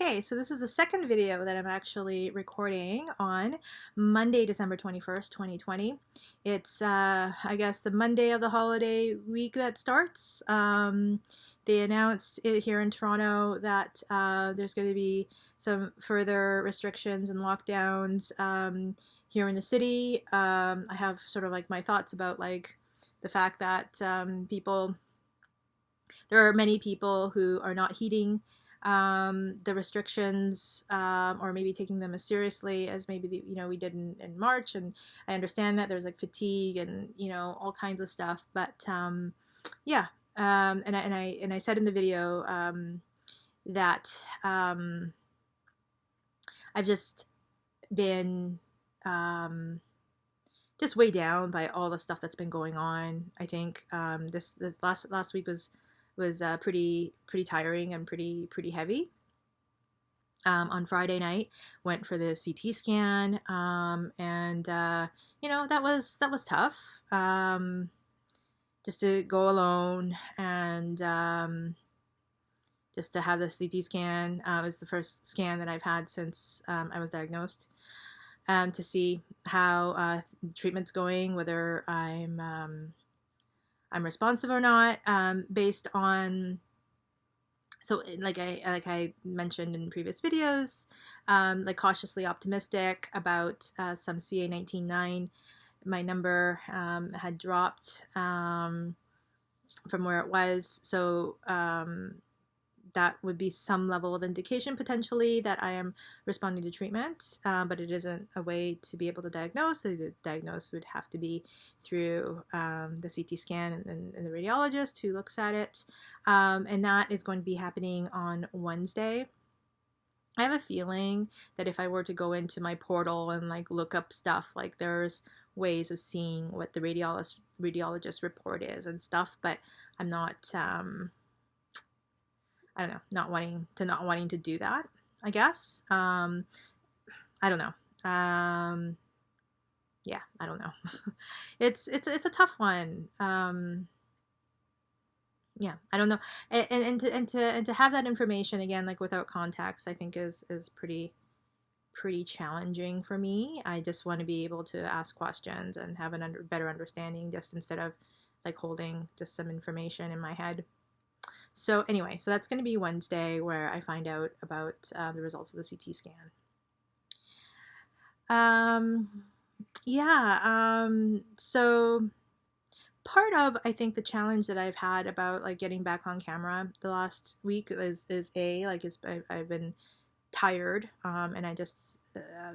Okay, so this is the second video that I'm actually recording on Monday, December 21st, 2020. It's, I guess, the Monday of the holiday week that starts. They announced it here in Toronto that there's going to be some further restrictions and lockdowns here in the city. I have sort of like my thoughts about like the fact that there are many people who are not heeding the restrictions, or maybe taking them as seriously as maybe we did in March. And I understand that there's like fatigue and all kinds of stuff. But yeah, and I said in the video that I've just been just way down by all the stuff that's been going on. I think this last week was pretty tiring and pretty heavy. On Friday night, went for the CT scan, and that was tough. Just to go alone and just to have the CT scan. It was the first scan that I've had since I was diagnosed. To see how treatment's going, whether I'm responsive or not, based on, so like I mentioned in previous videos, like cautiously optimistic about some CA19-9. My number had dropped from where it was, so that would be some level of indication potentially that I am responding to treatment, but it isn't a way to be able to diagnose. So the diagnosis would have to be through the CT scan and the radiologist who looks at it, and that is going to be happening on Wednesday. I have a feeling that if I were to go into my portal and like look up stuff, like there's ways of seeing what the radiologist report is and stuff, but I'm not. I don't know, not wanting to do that, I guess. I don't know. Yeah, I don't know. It's a tough one. Yeah, I don't know. And to have that information again, like without context, I think is pretty challenging for me. I just want to be able to ask questions and have a better understanding, just instead of like holding just some information in my head. So anyway, so that's going to be Wednesday where I find out about the results of the CT scan. So part of, I think, the challenge that I've had about like getting back on camera the last week is I've been tired, and I just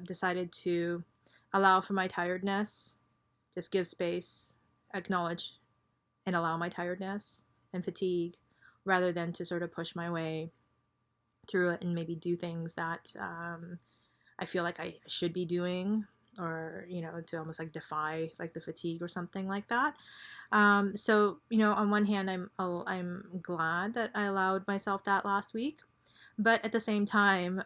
decided to allow for my tiredness, just give space, acknowledge and allow my tiredness and fatigue, rather than to sort of push my way through it and maybe do things that I feel like I should be doing, or to almost like defy like the fatigue or something like that. So on one hand, I'm glad that I allowed myself that last week, but at the same time,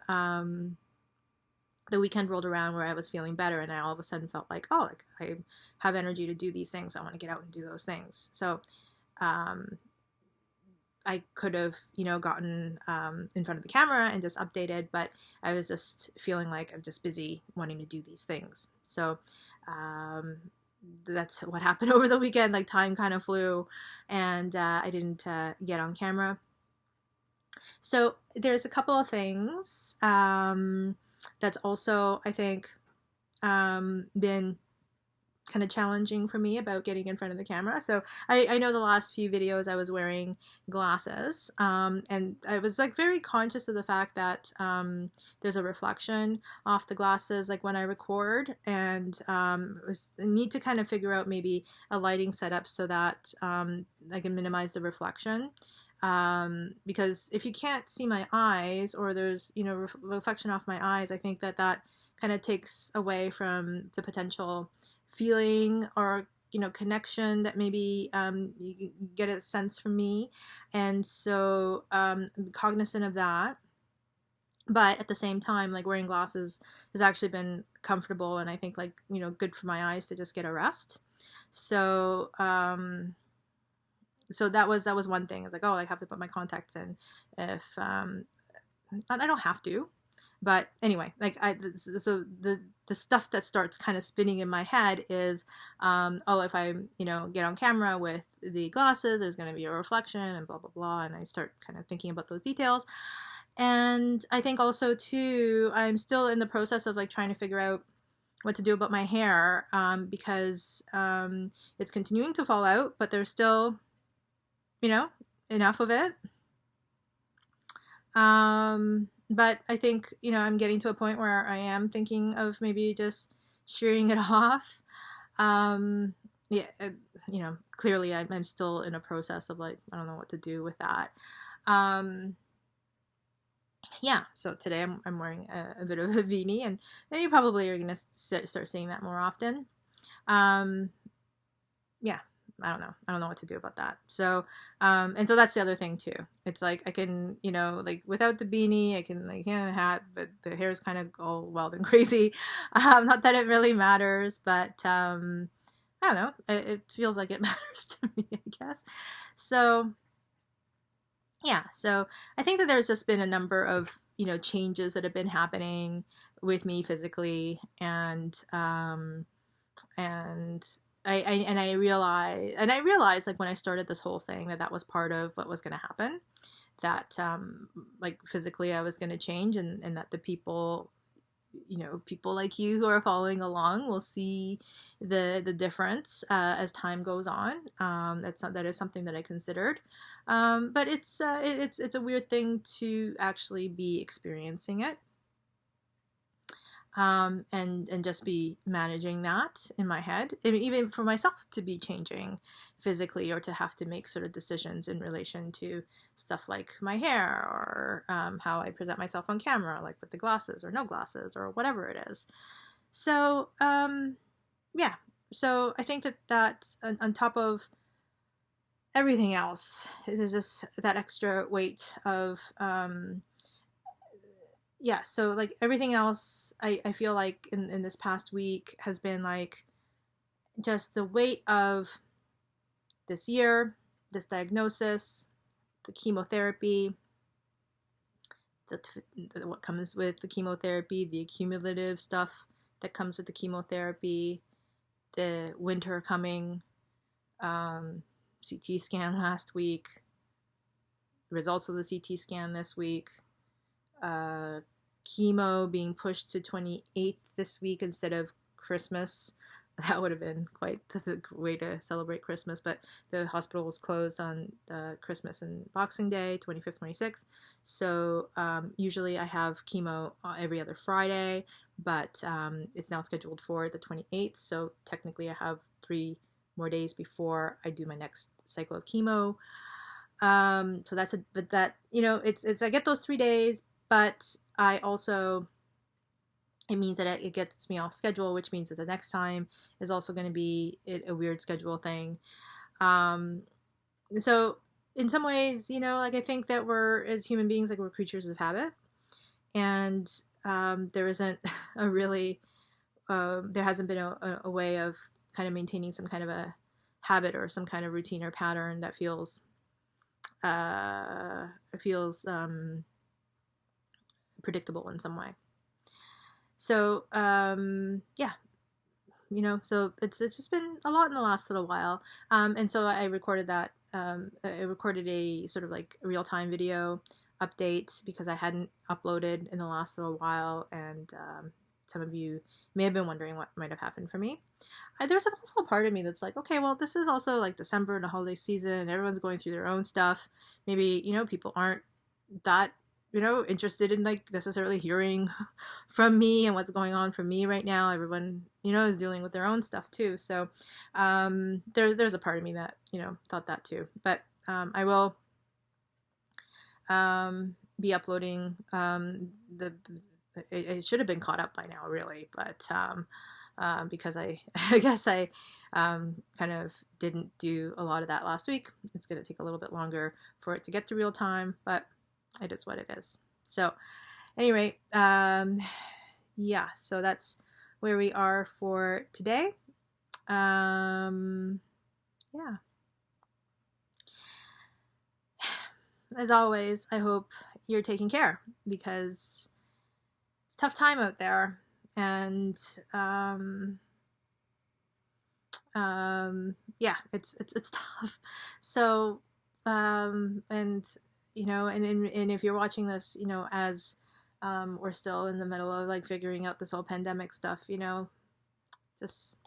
the weekend rolled around where I was feeling better, and I all of a sudden felt like, oh, like I have energy to do these things. I want to get out and do those things. So I could have, gotten in front of the camera and just updated, but I was just feeling like I'm just busy wanting to do these things. So that's what happened over the weekend. Like time kind of flew, and I didn't get on camera. So there's a couple of things that's also, I think, been kind of challenging for me about getting in front of the camera. So I know the last few videos I was wearing glasses, and I was like very conscious of the fact that there's a reflection off the glasses like when I record, and I need to kind of figure out maybe a lighting setup so that I can minimize the reflection. Because if you can't see my eyes, or there's reflection off my eyes, I think that kind of takes away from the potential feeling or connection that maybe you get a sense from me. And so I'm cognizant of that, but at the same time, like wearing glasses has actually been comfortable, and I think like good for my eyes to just get a rest. So so that was one thing. It's like, oh, I have to put my contacts in if I don't have to, but anyway, like so the stuff that starts kind of spinning in my head is, oh, if I, get on camera with the glasses, there's going to be a reflection and blah, blah, blah. And I start kind of thinking about those details. And I think also too, I'm still in the process of like trying to figure out what to do about my hair, because it's continuing to fall out, but there's still, enough of it. But I think, I'm getting to a point where I am thinking of maybe just shearing it off. Yeah, clearly I'm still in a process of like, I don't know what to do with that. Yeah, so today I'm wearing a bit of a beanie, and you probably are going to start seeing that more often. Yeah, I don't know what to do about that. So, and so that's the other thing too. It's like I can, like without the beanie, I can like a hat, but the hair is kind of all wild and crazy. Not that it really matters, but I don't know. It feels like it matters to me, I guess. So yeah, so I think that there's just been a number of changes that have been happening with me physically, and I realized like when I started this whole thing that was part of what was going to happen, that like physically I was going to change, and that the people like you who are following along will see the difference as time goes on. That is something that I considered, but it's a weird thing to actually be experiencing it, and just be managing that in my head. I mean, even for myself to be changing physically, or to have to make sort of decisions in relation to stuff like my hair, or how I present myself on camera, like with the glasses or no glasses or whatever it is. So yeah, so I think that on top of everything else, there's this that extra weight of yeah, so like everything else, I feel like in this past week has been like just the weight of this year, this diagnosis, the chemotherapy, what comes with the chemotherapy, the accumulative stuff that comes with the chemotherapy, the winter coming, CT scan last week, results of the CT scan this week, chemo being pushed to 28th this week instead of Christmas. That would have been quite the way to celebrate Christmas, but the hospital was closed on Christmas and Boxing Day, 25th, 26th. So usually I have chemo every other Friday, but it's now scheduled for the 28th. So technically I have 3 more days before I do my next cycle of chemo. So that's but that, it's I get those 3 days, but I also, it means that it gets me off schedule, which means that the next time is also going to be a weird schedule thing. So in some ways, like I think that we're, as human beings, like we're creatures of habit, and there isn't a really, there hasn't been a way of kind of maintaining some kind of a habit or some kind of routine or pattern that feels predictable in some way. So yeah, so it's just been a lot in the last little while, and so I recorded that. I recorded a sort of like real-time video update because I hadn't uploaded in the last little while, and some of you may have been wondering what might have happened for me. There's also a part of me that's like, okay, well, this is also like December and a holiday season, and everyone's going through their own stuff. Maybe, people aren't that, interested in like necessarily hearing from me and what's going on for me right now. Everyone, is dealing with their own stuff too. So there's a part of me that, thought that too. But I will be uploading it should have been caught up by now, really, but because I guess I kind of didn't do a lot of that last week. It's going to take a little bit longer for it to get to real time, but it is what it is. So anyway, yeah, so that's where we are for today. Yeah. As always, I hope you're taking care, because it's a tough time out there. And yeah, it's tough. So and and if you're watching this, as we're still in the middle of like figuring out this whole pandemic stuff, just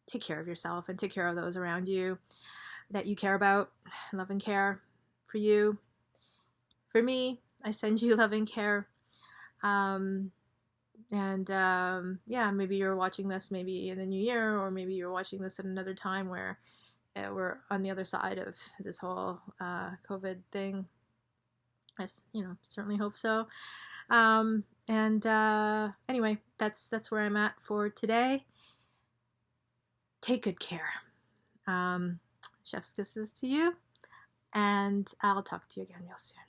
take care of yourself and take care of those around you that you care about. Love and care for you. For me, I send you love and care. Yeah, maybe you're watching this maybe in the new year, or maybe you're watching this at another time where we're on the other side of this whole COVID thing. I certainly hope so. Anyway, that's where I'm at for today. Take good care. Chef's kisses to you, and I'll talk to you again real soon.